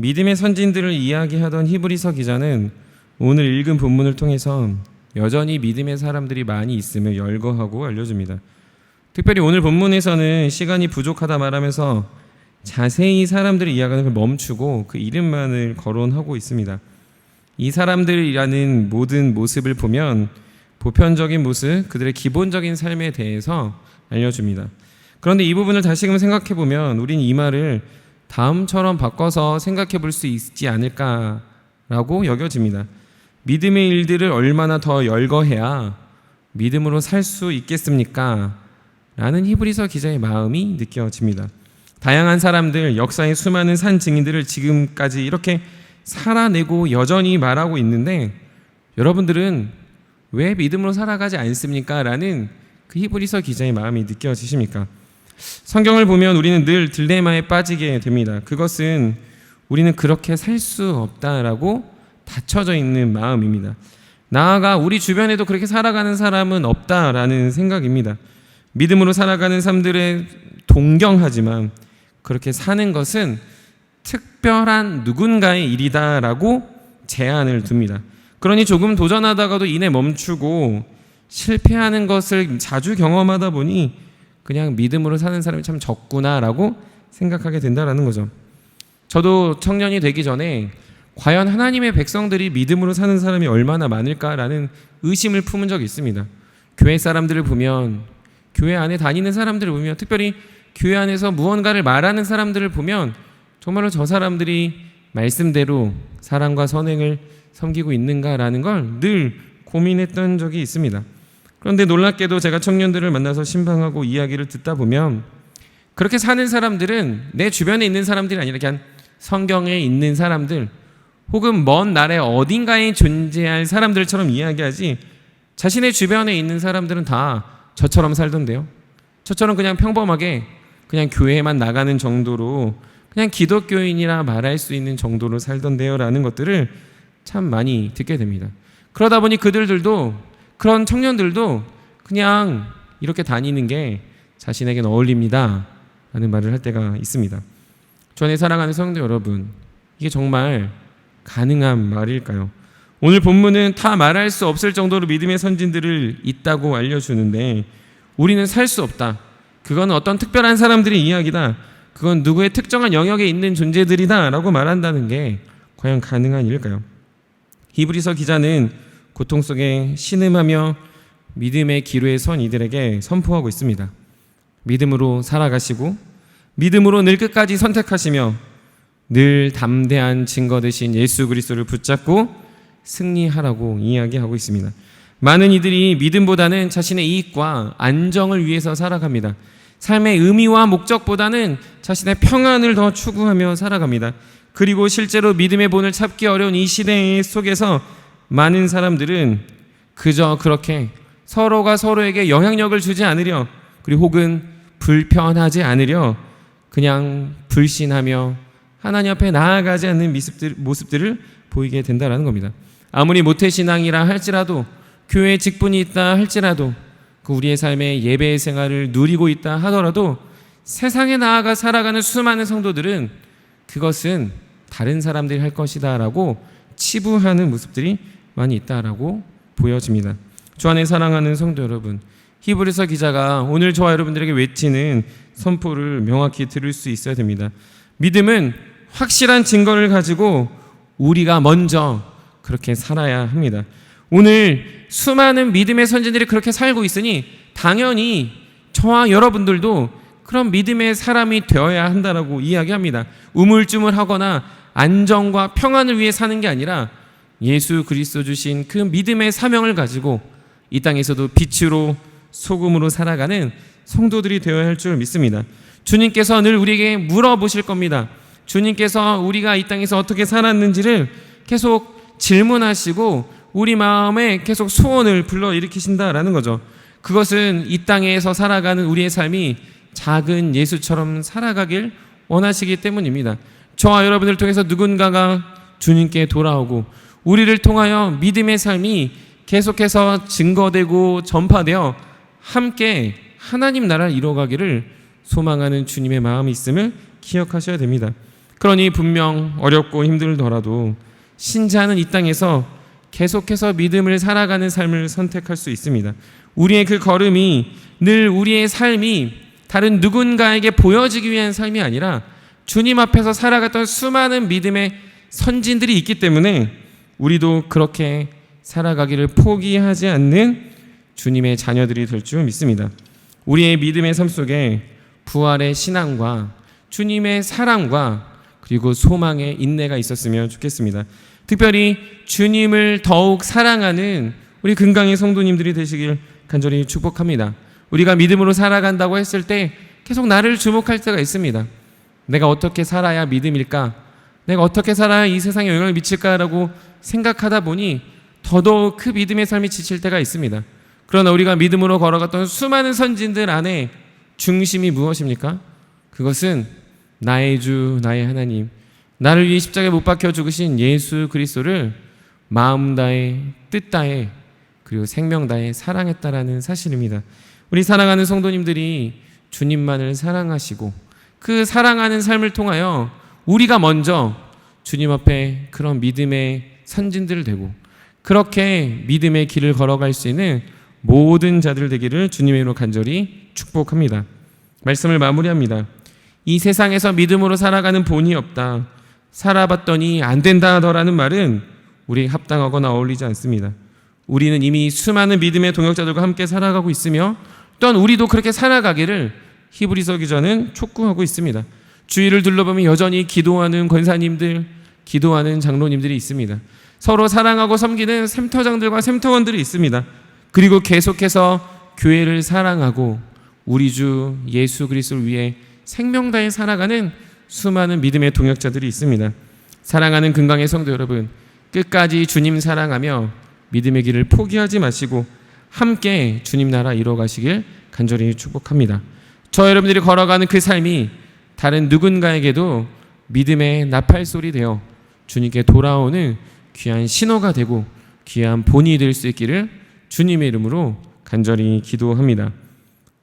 믿음의 선진들을 이야기하던 히브리서 기자는 오늘 읽은 본문을 통해서 여전히 믿음의 사람들이 많이 있음을 열거하고 알려줍니다. 특별히 오늘 본문에서는 시간이 부족하다 말하면서 자세히 사람들을 이야기하는 걸 멈추고 그 이름만을 거론하고 있습니다. 이 사람들이라는 모든 모습을 보면 보편적인 모습, 그들의 기본적인 삶에 대해서 알려줍니다. 그런데 이 부분을 다시금 생각해 보면 우리는 이 말을 다음처럼 바꿔서 생각해 볼 수 있지 않을까라고 여겨집니다. 믿음의 일들을 얼마나 더 열거해야 믿음으로 살 수 있겠습니까? 라는 히브리서 기자의 마음이 느껴집니다. 다양한 사람들, 역사의 수많은 산 증인들을 지금까지 이렇게 살아내고 여전히 말하고 있는데 여러분들은 왜 믿음으로 살아가지 않습니까? 라는 그 히브리서 기자의 마음이 느껴지십니까? 성경을 보면 우리는 늘 딜레마에 빠지게 됩니다. 그것은 우리는 그렇게 살 수 없다라고 닫혀져 있는 마음입니다. 나아가 우리 주변에도 그렇게 살아가는 사람은 없다라는 생각입니다. 믿음으로 살아가는 사람들의 동경하지만 그렇게 사는 것은 특별한 누군가의 일이다라고 제한을 둡니다. 그러니 조금 도전하다가도 이내 멈추고 실패하는 것을 자주 경험하다 보니 그냥 믿음으로 사는 사람이 참 적구나라고 생각하게 된다라는 거죠. 저도 청년이 되기 전에 과연 하나님의 백성들이 믿음으로 사는 사람이 얼마나 많을까라는 의심을 품은 적이 있습니다. 교회 사람들을 보면, 교회 안에 다니는 사람들을 보면, 특별히 교회 안에서 무언가를 말하는 사람들을 보면 정말로 저 사람들이 말씀대로 사랑과 선행을 섬기고 있는가라는 걸 늘 고민했던 적이 있습니다. 그런데 놀랍게도 제가 청년들을 만나서 신방하고 이야기를 듣다 보면 그렇게 사는 사람들은 내 주변에 있는 사람들이 아니라 그냥 성경에 있는 사람들 혹은 먼 나라의 어딘가에 존재할 사람들처럼 이야기하지 자신의 주변에 있는 사람들은 다 저처럼 살던데요. 저처럼 그냥 평범하게 그냥 교회만 나가는 정도로 그냥 기독교인이라 말할 수 있는 정도로 살던데요 라는 것들을 참 많이 듣게 됩니다. 그러다 보니 그들도 그런 청년들도 그냥 이렇게 다니는 게 자신에겐 어울립니다 라는 말을 할 때가 있습니다. 주 안에 사랑하는 성도 여러분, 이게 정말 가능한 말일까요? 오늘 본문은 다 말할 수 없을 정도로 믿음의 선진들을 있다고 알려주는데 우리는 살 수 없다. 그건 어떤 특별한 사람들의 이야기다. 그건 누구의 특정한 영역에 있는 존재들이다 라고 말한다는 게 과연 가능한 일일까요? 히브리서 기자는 고통 속에 신음하며 믿음의 기로에 선 이들에게 선포하고 있습니다. 믿음으로 살아가시고 믿음으로 늘 끝까지 선택하시며 늘 담대한 증거 되신 예수 그리스도를 붙잡고 승리하라고 이야기하고 있습니다. 많은 이들이 믿음보다는 자신의 이익과 안정을 위해서 살아갑니다. 삶의 의미와 목적보다는 자신의 평안을 더 추구하며 살아갑니다. 그리고 실제로 믿음의 본을 찾기 어려운 이 시대 속에서 많은 사람들은 그저 그렇게 서로가 서로에게 영향력을 주지 않으려 그리고 혹은 불편하지 않으려 그냥 불신하며 하나님 앞에 나아가지 않는 모습들을 보이게 된다는 겁니다. 아무리 모태신앙이라 할지라도 교회에 직분이 있다 할지라도 그 우리의 삶의 예배 생활을 누리고 있다 하더라도 세상에 나아가 살아가는 수많은 성도들은 그것은 다른 사람들이 할 것이다 라고 치부하는 모습들이 많이 있다라고 보여집니다. 주 안에 사랑하는 성도 여러분, 히브리서 기자가 오늘 저와 여러분들에게 외치는 선포를 명확히 들을 수 있어야 됩니다. 믿음은 확실한 증거를 가지고 우리가 먼저 그렇게 살아야 합니다. 오늘 수많은 믿음의 선진들이 그렇게 살고 있으니 당연히 저와 여러분들도 그런 믿음의 사람이 되어야 한다라고 이야기합니다. 우물쭈물하거나 안정과 평안을 위해 사는 게 아니라 예수 그리스도 주신 그 믿음의 사명을 가지고 이 땅에서도 빛으로 소금으로 살아가는 성도들이 되어야 할 줄 믿습니다. 주님께서 늘 우리에게 물어보실 겁니다. 주님께서 우리가 이 땅에서 어떻게 살았는지를 계속 질문하시고 우리 마음에 계속 소원을 불러일으키신다라는 거죠. 그것은 이 땅에서 살아가는 우리의 삶이 작은 예수처럼 살아가길 원하시기 때문입니다. 저와 여러분을 통해서 누군가가 주님께 돌아오고 우리를 통하여 믿음의 삶이 계속해서 증거되고 전파되어 함께 하나님 나라를 이루어가기를 소망하는 주님의 마음이 있음을 기억하셔야 됩니다. 그러니 분명 어렵고 힘들더라도 신자는 이 땅에서 계속해서 믿음을 살아가는 삶을 선택할 수 있습니다. 우리의 그 걸음이 늘 우리의 삶이 다른 누군가에게 보여지기 위한 삶이 아니라 주님 앞에서 살아갔던 수많은 믿음의 선진들이 있기 때문에 우리도 그렇게 살아가기를 포기하지 않는 주님의 자녀들이 될 줄 믿습니다. 우리의 믿음의 삶 속에 부활의 신앙과 주님의 사랑과 그리고 소망의 인내가 있었으면 좋겠습니다. 특별히 주님을 더욱 사랑하는 우리 금강의 성도님들이 되시길 간절히 축복합니다. 우리가 믿음으로 살아간다고 했을 때 계속 나를 주목할 때가 있습니다. 내가 어떻게 살아야 믿음일까? 내가 어떻게 살아야 이 세상에 영향을 미칠까라고 생각하다 보니 더더욱 그 믿음의 삶이 지칠 때가 있습니다. 그러나 우리가 믿음으로 걸어갔던 수많은 선진들 안에 중심이 무엇입니까? 그것은 나의 주, 나의 하나님, 나를 위해 십자가에 못 박혀 죽으신 예수 그리스도를 마음 다해, 뜻 다해, 그리고 생명 다해 사랑했다라는 사실입니다. 우리 사랑하는 성도님들이 주님만을 사랑하시고 그 사랑하는 삶을 통하여 우리가 먼저 주님 앞에 그런 믿음의 선진들 되고 그렇게 믿음의 길을 걸어갈 수 있는 모든 자들 되기를 주님의 이름으로 간절히 축복합니다. 말씀을 마무리합니다. 이 세상에서 믿음으로 살아가는 본이 없다, 살아봤더니 안 된다 더라는 말은 우리에게 합당하거나 어울리지 않습니다. 우리는 이미 수많은 믿음의 동역자들과 함께 살아가고 있으며 또한 우리도 그렇게 살아가기를 히브리서 기자는 촉구하고 있습니다. 주위를 둘러보면 여전히 기도하는 권사님들, 기도하는 장로님들이 있습니다. 서로 사랑하고 섬기는 샘터장들과 샘터원들이 있습니다. 그리고 계속해서 교회를 사랑하고 우리 주 예수 그리스도를 위해 생명 다해 살아가는 수많은 믿음의 동역자들이 있습니다. 사랑하는 금강의 성도 여러분, 끝까지 주님 사랑하며 믿음의 길을 포기하지 마시고 함께 주님 나라 이뤄가시길 간절히 축복합니다. 저 여러분들이 걸어가는 그 삶이 다른 누군가에게도 믿음의 나팔소리 되어 주님께 돌아오는 귀한 신호가 되고 귀한 본이 될 수 있기를 주님의 이름으로 간절히 기도합니다.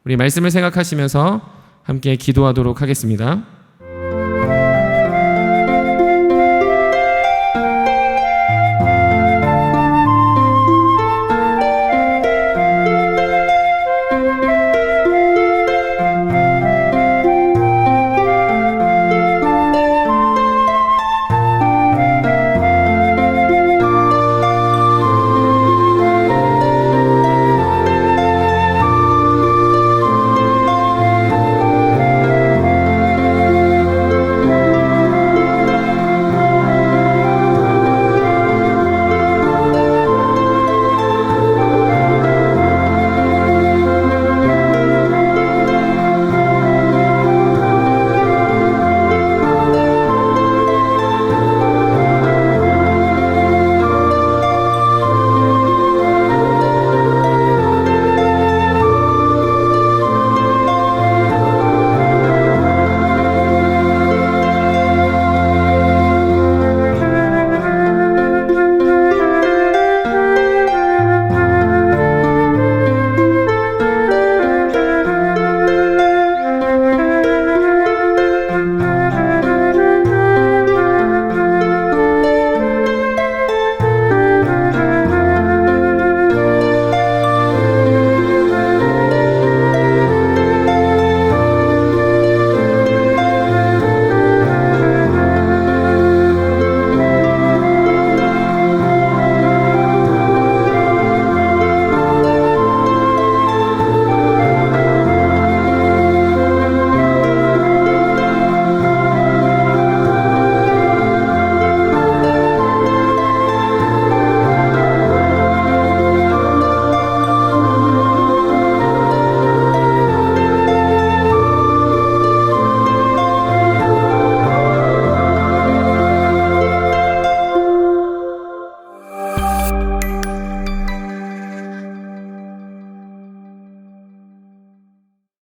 우리 말씀을 생각하시면서 함께 기도하도록 하겠습니다.